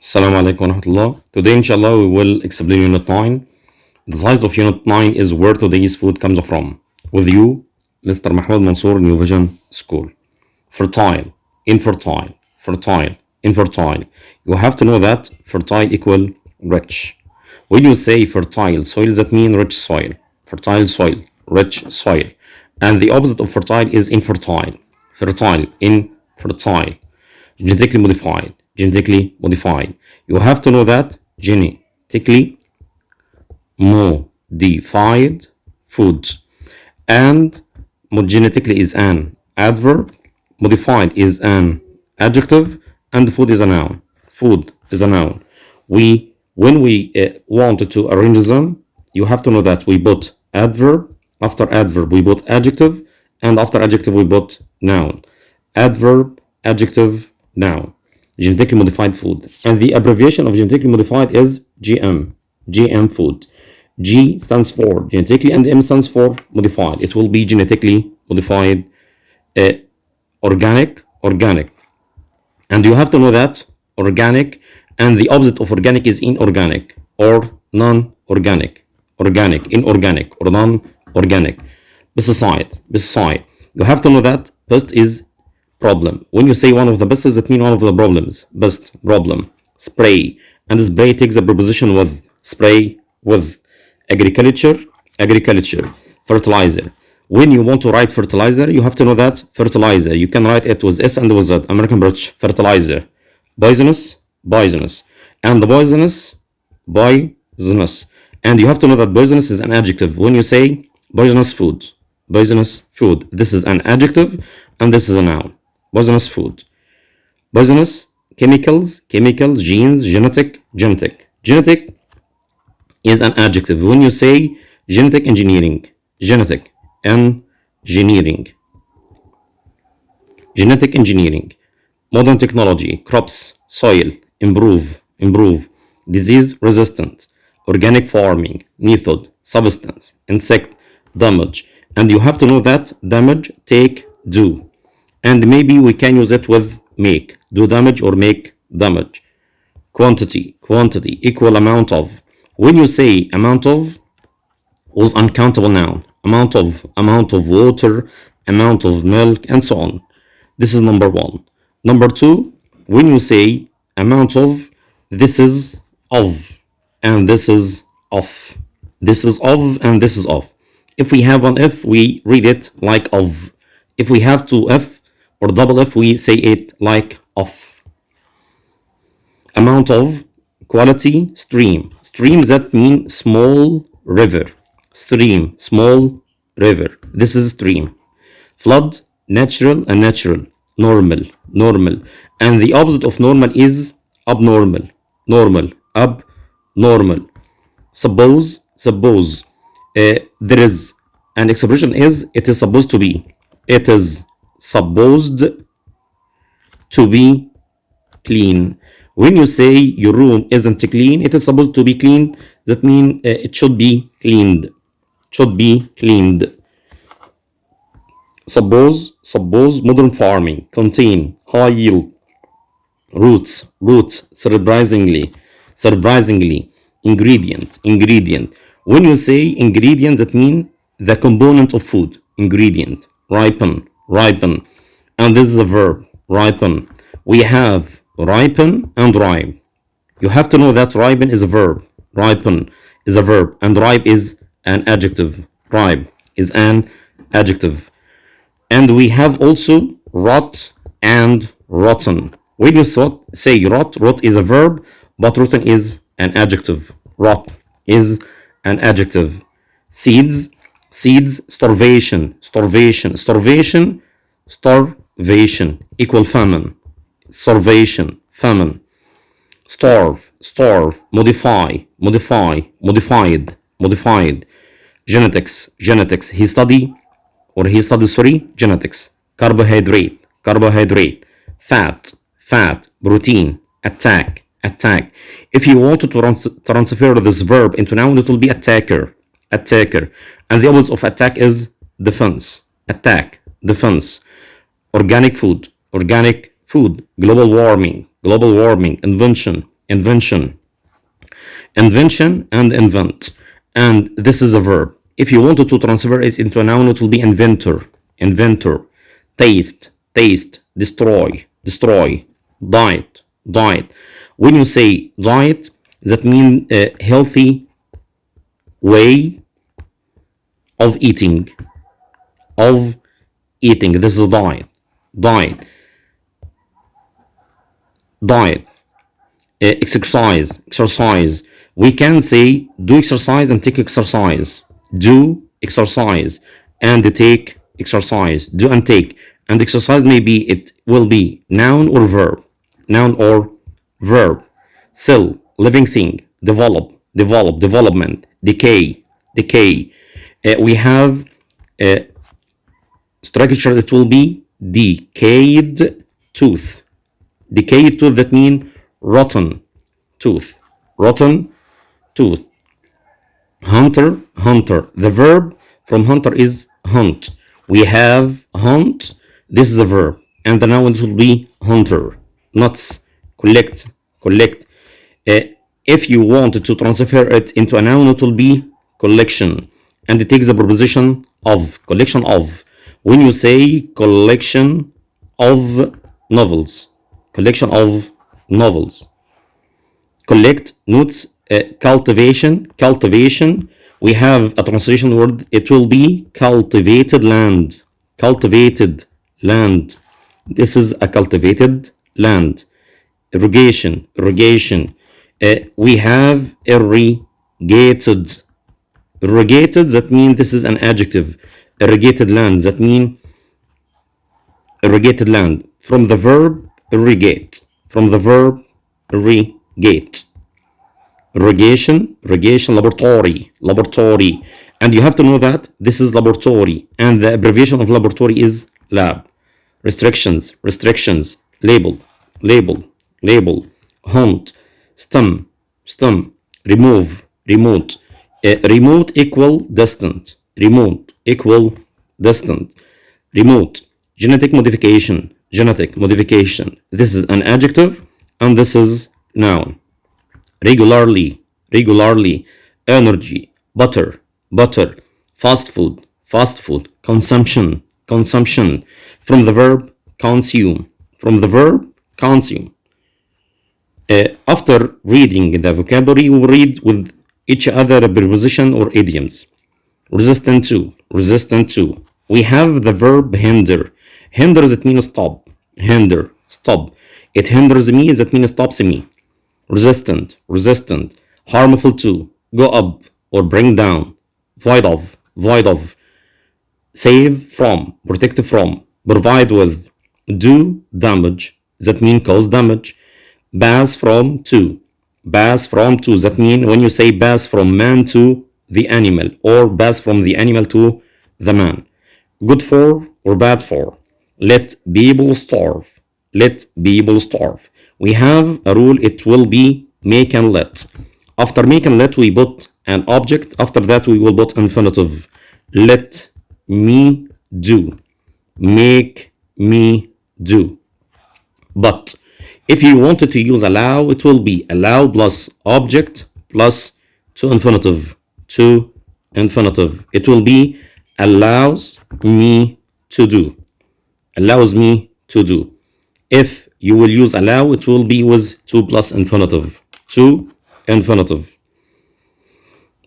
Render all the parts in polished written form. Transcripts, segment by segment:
Assalamu alaikum wa rahmatullah. Today, inshallah, we will explain Unit 9. The title of Unit 9 is Where Today's Food Comes From. With you, Mr. Mahmoud Mansour, New Vision School. Fertile, infertile, fertile, infertile. You have to know that fertile equal rich. When you say fertile soil, that means rich soil. Fertile soil, rich soil. And the opposite of fertile is infertile. Fertile, infertile. Genetically modified. Genetically modified. You have to know that genetically modified foods. And genetically is an adverb, modified is an adjective, and food is a noun. Food is a noun. When we wanted to arrange them, you have to know that we put adverb, after adverb we put adjective, and after adjective we put noun. Adverb, adjective, noun. Genetically modified food. And the abbreviation of genetically modified is GM. GM food. G stands for genetically and M stands for modified. It will be genetically modified, organic. And you have to know that organic and the opposite of organic is inorganic or non-organic. Organic, inorganic, or non-organic. Beside. You have to know that pest is problem. When you say one of the bests, that means one of the problems. Best, problem. Spray. And spray takes a preposition with. Spray with. Agriculture. Fertilizer. When you want to write fertilizer, you have to know that fertilizer. You can write it with S and with Z. American British. Fertilizer. Poisonous. And the poisonous. And you have to know that poisonous is an adjective. When you say poisonous food. This is an adjective and this is a noun. Poisonous food. Poisonous, chemicals, genes, genetic. Genetic is an adjective. When you say genetic engineering. Modern technology, crops, soil, improve. Disease resistant, organic farming, method, substance, insect, damage. And you have to know that damage, take, do. And maybe we can use it with make. Do damage or make damage. Quantity, equal amount of. When you say amount of, was uncountable noun. Amount of water, amount of milk, and so on. This is number one. Number two, when you say amount of, this is of, and this is of. This is of, and this is of. If we have one F, we read it like of. If we have two F or double F, we say it like of. Amount of, quality, stream. Stream, that means small river. Stream, small river. This is stream. Flood, natural and natural. Normal. And the opposite of normal is abnormal. Abnormal. Suppose. There is an expression is it is supposed to be. It is supposed to be clean. When you say your room isn't clean, it is supposed to be clean. That means it should be cleaned. Suppose modern farming contain high yield. Roots. Surprisingly. Ingredient. When you say ingredient, that means the component of food. Ingredient. Ripen. And this is a verb. Ripen. We have ripen and ripe. You have to know that ripen is a verb. Ripen is a verb. And ripe is an adjective. Ripe is an adjective. And we have also rot and rotten. When you say rot is a verb, but rotten is an adjective. Rot is an adjective. Seeds, starvation, equal famine. Starvation, famine. Starve, modify, modified. Genetics, he studies genetics. Carbohydrate. Fat, protein. Attack. If you wanted to transfer this verb into noun, it will be attacker. And the opposite of attack is defense. Defense. Organic food. Global warming. Invention. invention, invention and invent. And this is a verb. If you wanted to transfer it into a noun, it will be inventor, inventor, taste, taste, destroy, destroy, diet, diet. When you say diet, that means a healthy way of eating, of eating. This is diet, diet, diet. Exercise, exercise. We can say do exercise and take exercise. Do exercise and take exercise. Do and take. And exercise maybe it will be noun or verb. Noun or verb. Cell, living thing. Develop, develop, development. Decay, decay. We have structure that will be decayed tooth. Decayed tooth, that means rotten tooth, rotten tooth. Hunter, hunter. The verb from hunter is hunt. We have hunt. This is a verb, and the noun will be hunter. Nuts, collect, collect. If you wanted to transfer it into a noun, it will be collection, and it takes the preposition of, collection of. When you say collection of novels, collection of novels. Collect, notes, cultivation, cultivation. We have a translation word. It will be cultivated land, cultivated land. This is a cultivated land. Irrigation, irrigation. We have irrigated, irrigated. That means this is an adjective. Irrigated land. That means irrigated land. From the verb irrigate, from the verb irrigate. Irrigation, irrigation, laboratory, laboratory. And you have to know that this is laboratory, and the abbreviation of laboratory is lab. Restrictions, restrictions. Label, label, label. Hunt, stem, stem. Remove, remote. Remote equal distant, remote equal distant. Remote. Genetic modification, genetic modification. This is an adjective and this is noun. Regularly, regularly. Energy, butter, butter. Fast food, fast food. Consumption, consumption. From the verb consume, from the verb consume. After reading the vocabulary, we will read with each other preposition or idioms. Resistant to, resistant to. We have the verb hinder. Hinder, that means stop. Hinder, stop. It hinders me, that means stops me. Resistant, resistant. Harmful to, go up or bring down. Void of, void of. Save from, protect from. Provide with. Do damage, that means cause damage. Pass from to, pass from to. That means when you say pass from man to the animal, or pass from the animal to the man. Good for or bad for. Let people starve. Let people starve. We have a rule, it will be make and let. After make and let, we put an object. After that, we will put infinitive. Let me do. Make me do. But if you wanted to use allow, it will be allow plus object plus to infinitive. To infinitive. It will be allows me to do. Allows me to do. If you will use allow, it will be with to plus infinitive. To infinitive.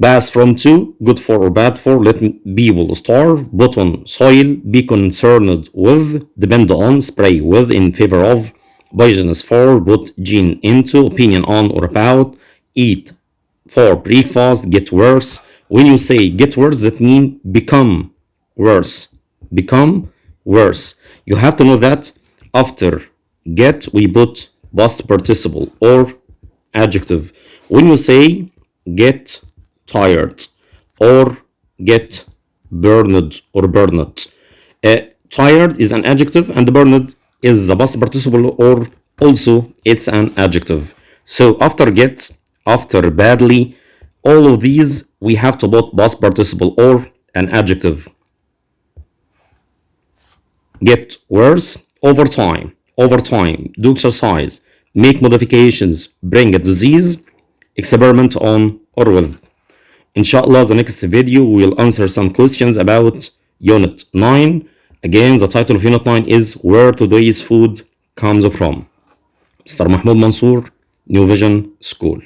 Pass from to, good for or bad for. Let people starve. Put on soil. Be concerned with. Depend on. Spray with. In favor of. Poisonous for. Put gene into. Opinion on or about. Eat for breakfast. Get worse. When you say get worse, that means become worse. Become worse. You have to know that after get, we put past participle or adjective. When you say get tired or get burned or burned, tired is an adjective and burned is the past participle, or also it's an adjective. So after get, after badly, all of these we have to put past participle or an adjective. Get worse, over time, do exercise, make modifications, bring a disease, experiment on or with. Inshallah, the next video we will answer some questions about Unit 9. Again, the title of Unit 9 is Where Today's Food Comes From. Mr. Mahmoud Mansour, New Vision School.